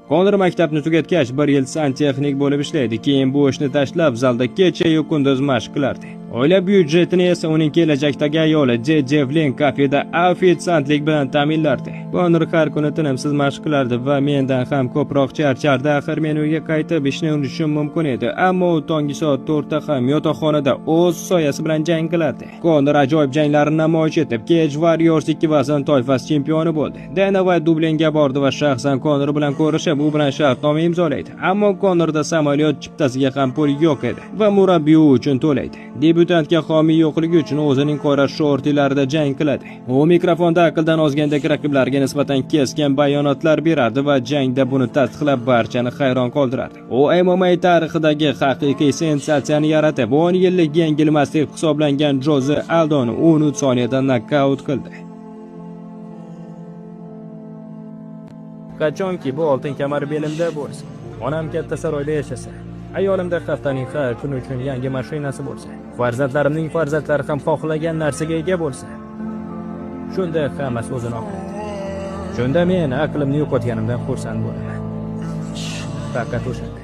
Konor maktabni tugatgach 1 yil santexnik bo'lib ishlaydi, keyin bu ishni tashlab zalda kecha-yu kunduz mashq qilardi. Oila byudjetini esa uning kelajakdagi ayoli Devlin kafeda ofitsiantlik bilan ta'minlardi. Konor har kuni tinimsiz mashq qilardi va mendan ham ko'proq charchardi. Axir men uyga qaytib ishni unutishim mumkin edi, ammo u tongi soat 4 da ham yotoqxonada o'z soyasi bilan jang qilardi. Konor ajoyib janglarni namoyish etib, Cage Warriors 2 vazn toifasi chempioni bo'ldi. Dana White Dublinga bordi va shaxsan Konor bilan ko'rishib, u bilan shartnoma imzolaydi. Ammo Konorda samolyot chiptasiga ham pul yo'q edi va murabbiy u uchun to'laydi. Debutantga homiy yo'qligi uchun o'zining qora shortilarida jang qiladi. U mikrofonda aqldan ozgandagi raqiblarga nisbatan keskin bayonotlar berardi va jangda buni tasdiqlab barchani hayron qoldirardi. U MMA tarixidagi haqiqiy sensatsiyani yaratib, 10 yillik yengilmas deb hisoblangan Jose Aldoni 13 soniyada nokaut qildi. Qachonki bu oltin kamar belimda bo'lsa, onam katta saroyda yashasa, ayolimda haftaning har kuni uchun yangi mashinasi bo'lsa, farzandlarimning farzandlari ham xohlagan narsaga ega bo'lsa, shunda hammasi o'zini oqlaydi. Shunda men aqlimni yo'qotganimdan xursand bo'laman. Faqat o'sha